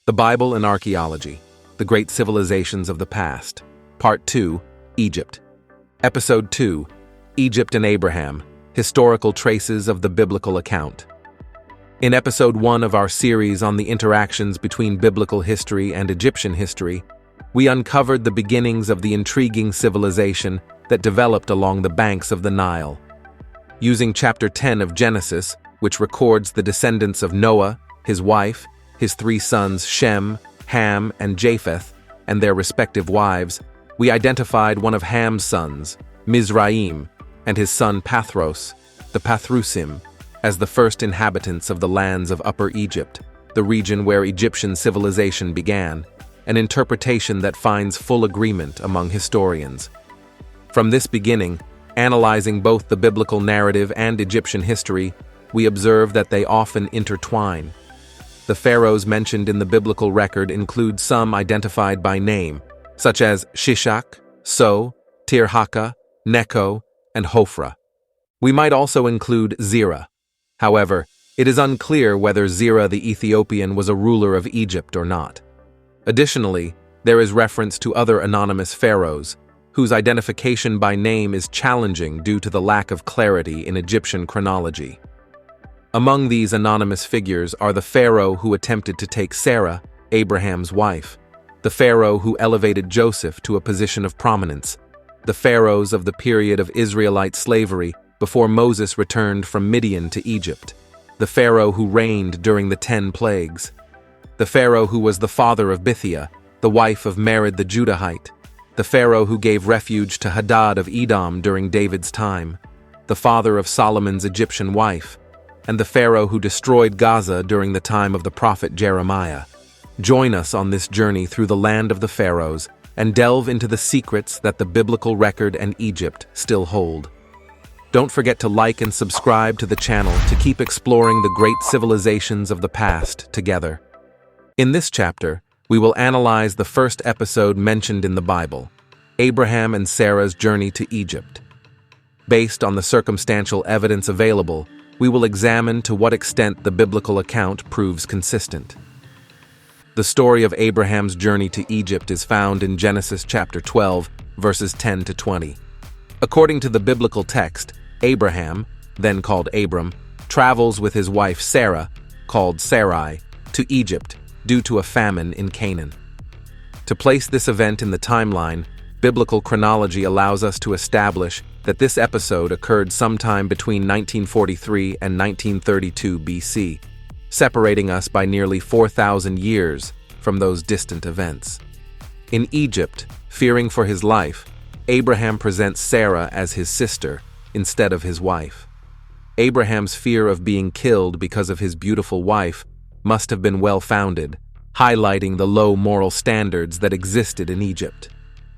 The Bible and Archaeology, The Great Civilizations of the Past. Part 2, Egypt. Episode 2, Egypt and Abraham, Historical Traces of the Biblical Account. In Episode 1 of our series on the interactions between biblical history and Egyptian history, we uncovered the beginnings of the intriguing civilization that developed along the banks of the Nile. Using Chapter 10 of Genesis, which records the descendants of Noah, his wife, his 3 sons Shem, Ham, and Japheth, and their respective wives, we identified one of Ham's sons, Mizraim, and his son Pathros, the Pathrusim, as the first inhabitants of the lands of Upper Egypt, the region where Egyptian civilization began, an interpretation that finds full agreement among historians. From this beginning, analyzing both the biblical narrative and Egyptian history, we observe that they often intertwine. The pharaohs mentioned in the biblical record include some identified by name, such as Shishak, So, Tirhaka, Necho, and Hofra. We might also include Zerah. However, it is unclear whether Zerah the Ethiopian was a ruler of Egypt or not. Additionally, there is reference to other anonymous pharaohs, whose identification by name is challenging due to the lack of clarity in Egyptian chronology. Among these anonymous figures are the pharaoh who attempted to take Sarah, Abraham's wife, the pharaoh who elevated Joseph to a position of prominence, the pharaohs of the period of Israelite slavery before Moses returned from Midian to Egypt, the pharaoh who reigned during the 10 plagues, the pharaoh who was the father of Bithiah, the wife of Mered the Judahite, the pharaoh who gave refuge to Hadad of Edom during David's time, the father of Solomon's Egyptian wife, and the pharaoh who destroyed Gaza during the time of the prophet Jeremiah. Join us on this journey through the land of the pharaohs and delve into the secrets that the biblical record and Egypt still hold. Don't forget to like and subscribe to the channel to keep exploring the great civilizations of the past together. In this chapter, we will analyze the first episode mentioned in the Bible, Abraham and Sarah's journey to Egypt. Based on the circumstantial evidence available, we will examine to what extent the biblical account proves consistent. The story of Abraham's journey to Egypt is found in Genesis chapter 12, verses 10 to 20. According to the biblical text, Abraham, then called Abram, travels with his wife Sarah, called Sarai, to Egypt due to a famine in Canaan. To place this event in the timeline, biblical chronology allows us to establish that this episode occurred sometime between 1943 and 1932 BC, separating us by nearly 4,000 years from those distant events. In Egypt, fearing for his life, Abraham presents Sarah as his sister instead of his wife. Abraham's fear of being killed because of his beautiful wife must have been well-founded, highlighting the low moral standards that existed in Egypt.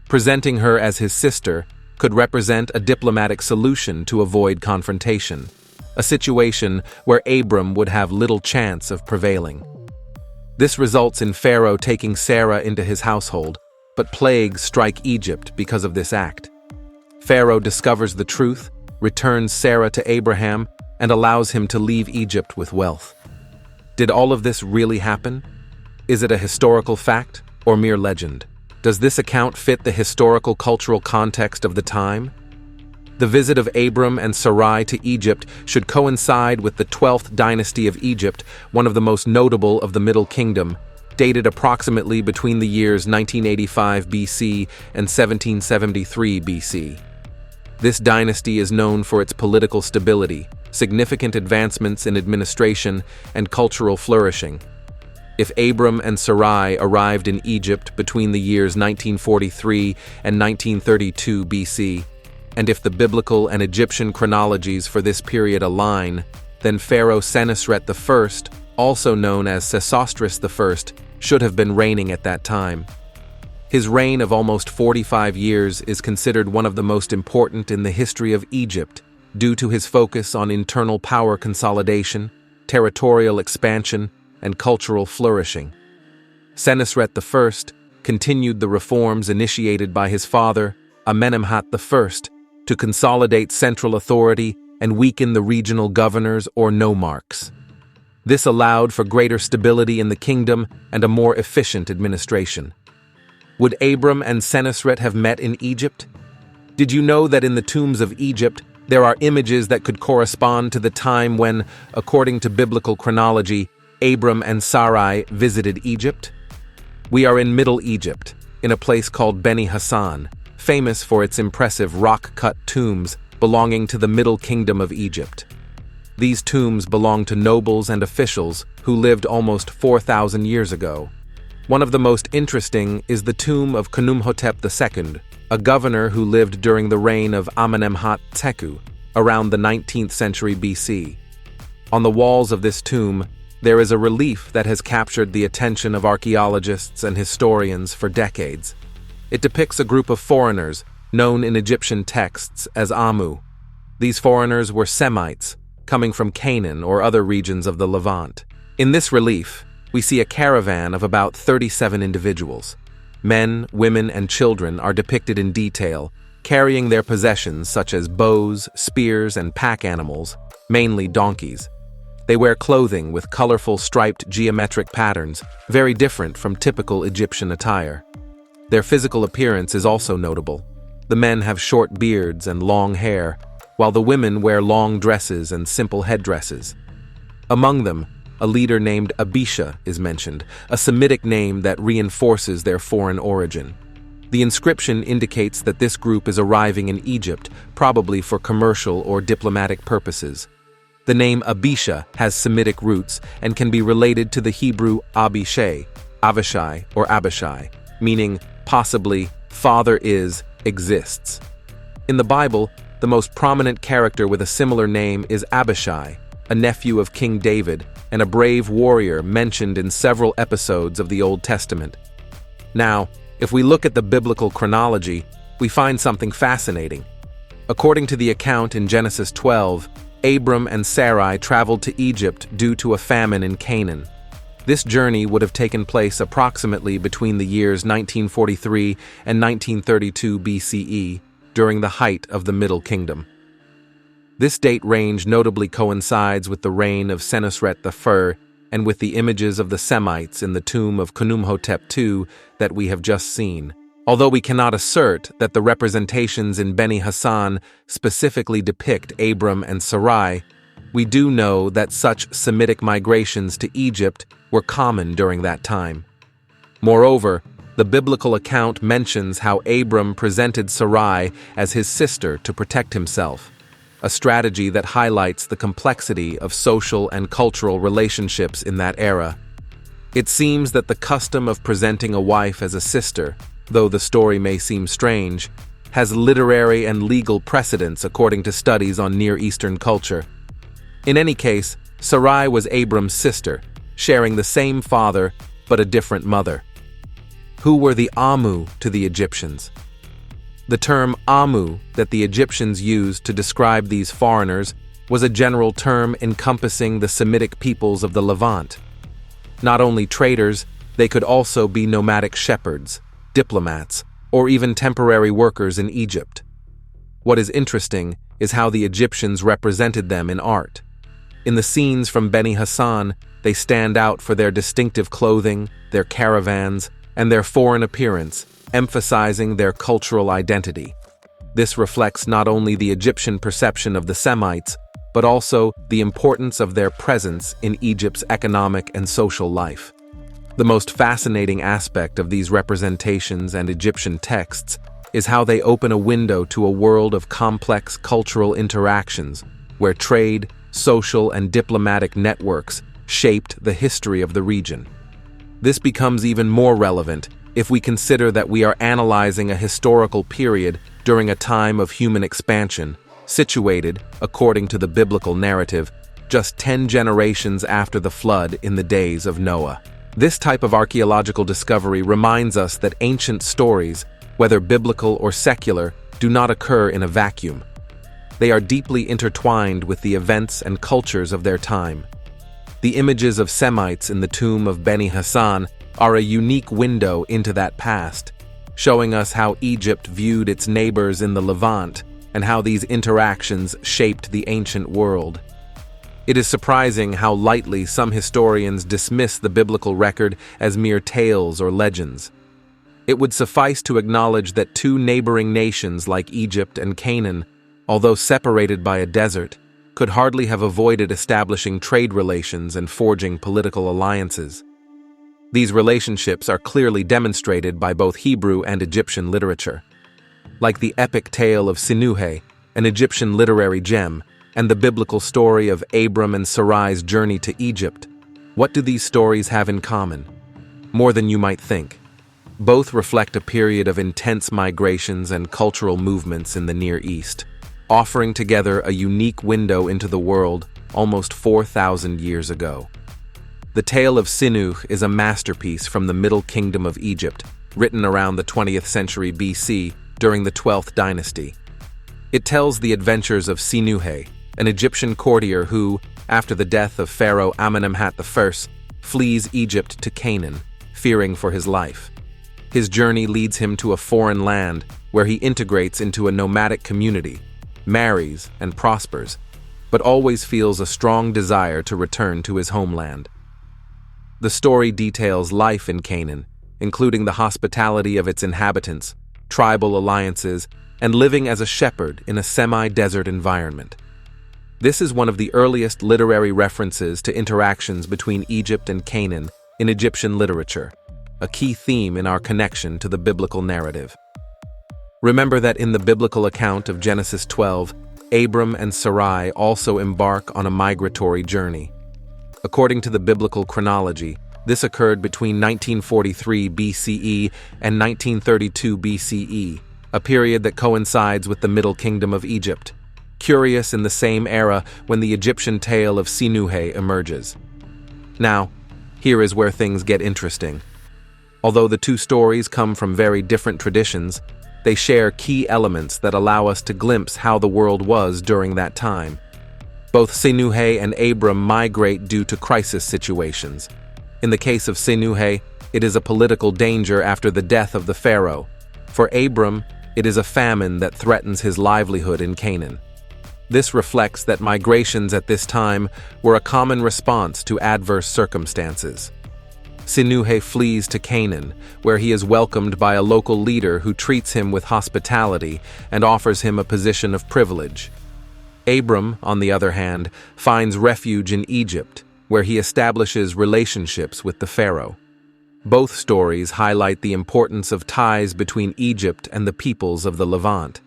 Presenting her as his sister could represent a diplomatic solution to avoid confrontation, a situation where Abram would have little chance of prevailing. This results in Pharaoh taking Sarah into his household, but plagues strike Egypt because of this act. Pharaoh discovers the truth, returns Sarah to Abraham, and allows him to leave Egypt with wealth. Did all of this really happen? Is it a historical fact or mere legend? Does this account fit the historical cultural context of the time? The visit of Abram and Sarai to Egypt should coincide with the 12th dynasty of Egypt, one of the most notable of the Middle Kingdom, dated approximately between the years 1985 BC and 1773 BC. This dynasty is known for its political stability, significant advancements in administration, and cultural flourishing. If Abram and Sarai arrived in Egypt between the years 1943 and 1932 BC, and if the biblical and Egyptian chronologies for this period align, then Pharaoh Senusret I, also known as Sesostris I, should have been reigning at that time. His reign of almost 45 years is considered one of the most important in the history of Egypt due to his focus on internal power consolidation, territorial expansion, and cultural flourishing. Senusret I continued the reforms initiated by his father, Amenemhat I, to consolidate central authority and weaken the regional governors or nomarchs. This allowed for greater stability in the kingdom and a more efficient administration. Would Abram and Senusret have met in Egypt? Did you know that in the tombs of Egypt, there are images that could correspond to the time when, according to biblical chronology, Abram and Sarai visited Egypt? We are in Middle Egypt, in a place called Beni Hassan, famous for its impressive rock-cut tombs belonging to the Middle Kingdom of Egypt. These tombs belong to nobles and officials who lived almost 4,000 years ago. One of the most interesting is the tomb of Khnumhotep II, a governor who lived during the reign of Amenemhat Teku, around the 19th century BC. On the walls of this tomb, there is a relief that has captured the attention of archaeologists and historians for decades. It depicts a group of foreigners, known in Egyptian texts as Amu. These foreigners were Semites, coming from Canaan or other regions of the Levant. In this relief, we see a caravan of about 37 individuals. Men, women, and children are depicted in detail, carrying their possessions such as bows, spears, and pack animals, mainly donkeys. They wear clothing with colorful striped geometric patterns, very different from typical Egyptian attire. Their physical appearance is also notable. The men have short beards and long hair, while the women wear long dresses and simple headdresses. Among them, a leader named Abisha is mentioned, a Semitic name that reinforces their foreign origin. The inscription indicates that this group is arriving in Egypt, probably for commercial or diplomatic purposes. The name Abisha has Semitic roots and can be related to the Hebrew Abishai, Avishai, or Abishai, meaning possibly father is, exists. In the Bible, the most prominent character with a similar name is Abishai, a nephew of King David and a brave warrior mentioned in several episodes of the Old Testament. Now, if we look at the biblical chronology, we find something fascinating. According to the account in Genesis 12, Abram and Sarai traveled to Egypt due to a famine in Canaan. This journey would have taken place approximately between the years 1943 and 1932 BCE, during the height of the Middle Kingdom. This date range notably coincides with the reign of Senusret I and with the images of the Semites in the tomb of Khnumhotep II that we have just seen. Although we cannot assert that the representations in Beni Hassan specifically depict Abram and Sarai, we do know that such Semitic migrations to Egypt were common during that time. Moreover, the biblical account mentions how Abram presented Sarai as his sister to protect himself, a strategy that highlights the complexity of social and cultural relationships in that era. It seems that the custom of presenting a wife as a sister, though the story may seem strange, has literary and legal precedence according to studies on Near Eastern culture. In any case, Sarai was Abram's sister, sharing the same father but a different mother. Who were the Amu to the Egyptians? The term Amu that the Egyptians used to describe these foreigners was a general term encompassing the Semitic peoples of the Levant. Not only traders, they could also be nomadic shepherds, diplomats, or even temporary workers in Egypt. What is interesting is how the Egyptians represented them in art. In the scenes from Beni Hassan, they stand out for their distinctive clothing, their caravans, and their foreign appearance, emphasizing their cultural identity. This reflects not only the Egyptian perception of the Semites, but also the importance of their presence in Egypt's economic and social life. The most fascinating aspect of these representations and Egyptian texts is how they open a window to a world of complex cultural interactions, where trade, social, and diplomatic networks shaped the history of the region. This becomes even more relevant if we consider that we are analyzing a historical period during a time of human expansion, situated, according to the biblical narrative, just 10 generations after the flood in the days of Noah. This type of archaeological discovery reminds us that ancient stories, whether biblical or secular, do not occur in a vacuum. They are deeply intertwined with the events and cultures of their time. The images of Semites in the tomb of Beni Hassan are a unique window into that past, showing us how Egypt viewed its neighbors in the Levant and how these interactions shaped the ancient world. It is surprising how lightly some historians dismiss the biblical record as mere tales or legends. It would suffice to acknowledge that two neighboring nations like Egypt and Canaan, although separated by a desert, could hardly have avoided establishing trade relations and forging political alliances. These relationships are clearly demonstrated by both Hebrew and Egyptian literature. Like the epic tale of Sinuhe, an Egyptian literary gem, and the biblical story of Abram and Sarai's journey to Egypt, what do these stories have in common? More than you might think. Both reflect a period of intense migrations and cultural movements in the Near East, offering together a unique window into the world almost 4,000 years ago. The tale of Sinuhe is a masterpiece from the Middle Kingdom of Egypt, written around the 20th century BC during the 12th dynasty. It tells the adventures of Sinuhe, an Egyptian courtier who, after the death of Pharaoh Amenemhat I, flees Egypt to Canaan, fearing for his life. His journey leads him to a foreign land where he integrates into a nomadic community, marries and prospers, but always feels a strong desire to return to his homeland. The story details life in Canaan, including the hospitality of its inhabitants, tribal alliances, and living as a shepherd in a semi-desert environment. This is one of the earliest literary references to interactions between Egypt and Canaan in Egyptian literature, a key theme in our connection to the biblical narrative. Remember that in the biblical account of Genesis 12, Abram and Sarai also embark on a migratory journey. According to the biblical chronology, this occurred between 1943 BCE and 1932 BCE, a period that coincides with the Middle Kingdom of Egypt, curious in the same era when the Egyptian tale of Sinuhe emerges. Now, here is where things get interesting. Although the two stories come from very different traditions, they share key elements that allow us to glimpse how the world was during that time. Both Sinuhe and Abram migrate due to crisis situations. In the case of Sinuhe, it is a political danger after the death of the pharaoh. For Abram, it is a famine that threatens his livelihood in Canaan. This reflects that migrations at this time were a common response to adverse circumstances. Sinuhe flees to Canaan, where he is welcomed by a local leader who treats him with hospitality and offers him a position of privilege. Abram, on the other hand, finds refuge in Egypt, where he establishes relationships with the pharaoh. Both stories highlight the importance of ties between Egypt and the peoples of the Levant.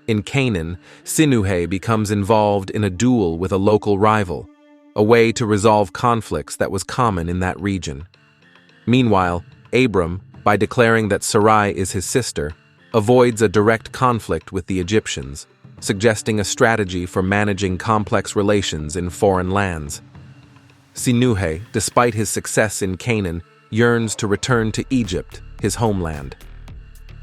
In Canaan, Sinuhe becomes involved in a duel with a local rival, a way to resolve conflicts that was common in that region. Meanwhile, Abram, by declaring that Sarai is his sister, avoids a direct conflict with the Egyptians, suggesting a strategy for managing complex relations in foreign lands. Sinuhe, despite his success in Canaan, yearns to return to Egypt, his homeland.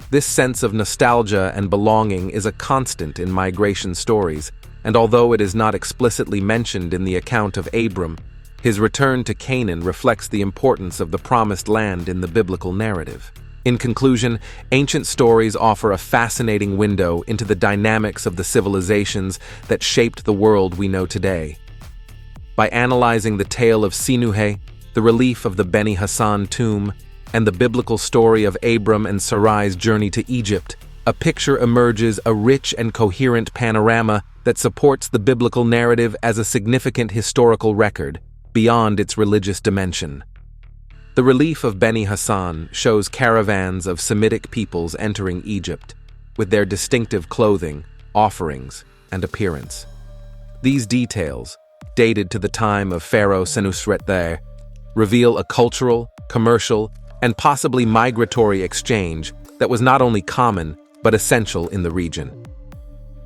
This sense of nostalgia and belonging is a constant in migration stories, and although it is not explicitly mentioned in the account of Abram, his return to Canaan reflects the importance of the promised land in the biblical narrative. In conclusion, ancient stories offer a fascinating window into the dynamics of the civilizations that shaped the world we know today. By analyzing the tale of Sinuhe, the relief of the Beni Hassan tomb, and the biblical story of Abram and Sarai's journey to Egypt, a picture emerges, a rich and coherent panorama that supports the biblical narrative as a significant historical record, beyond its religious dimension. The relief of Beni Hassan shows caravans of Semitic peoples entering Egypt, with their distinctive clothing, offerings, and appearance. These details, dated to the time of Pharaoh Senusret III, reveal a cultural, commercial, and possibly migratory exchange that was not only common but essential in the region.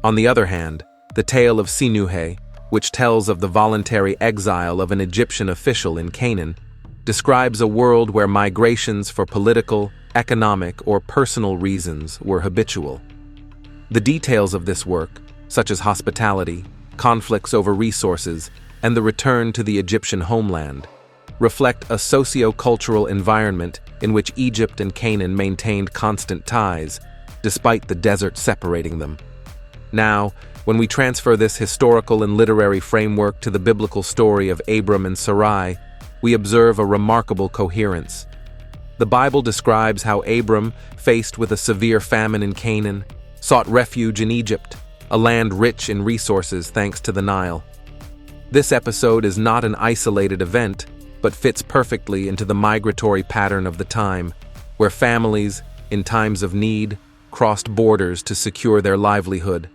On the other hand, the tale of Sinuhe, which tells of the voluntary exile of an Egyptian official in Canaan, describes a world where migrations for political, economic, or personal reasons were habitual. The details of this work, such as hospitality, conflicts over resources, and the return to the Egyptian homeland, reflect a socio-cultural environment in which Egypt and Canaan maintained constant ties, despite the desert separating them. Now, When we transfer this historical and literary framework to the biblical story of Abram and Sarai, we observe a remarkable coherence. The Bible describes how Abram, faced with a severe famine in Canaan, sought refuge in Egypt, a land rich in resources thanks to the Nile. This episode is not an isolated event, but fits perfectly into the migratory pattern of the time, where families, in times of need, crossed borders to secure their livelihood.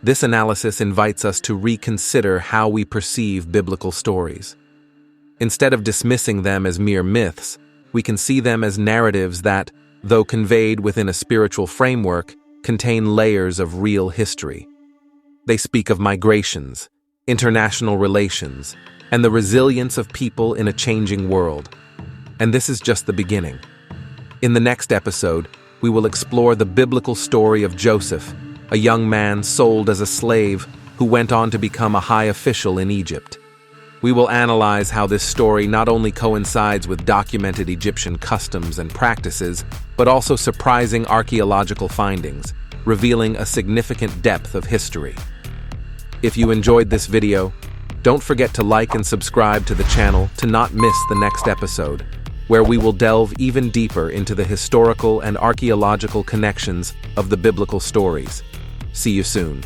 This analysis invites us to reconsider how we perceive biblical stories. Instead of dismissing them as mere myths, we can see them as narratives that, though conveyed within a spiritual framework, contain layers of real history. They speak of migrations, international relations, and the resilience of people in a changing world. And this is just the beginning. In the next episode, we will explore the biblical story of Joseph, a young man sold as a slave who went on to become a high official in Egypt. We will analyze how this story not only coincides with documented Egyptian customs and practices, but also surprising archaeological findings, revealing a significant depth of history. If you enjoyed this video, don't forget to like and subscribe to the channel to not miss the next episode, where we will delve even deeper into the historical and archaeological connections of the biblical stories. See you soon.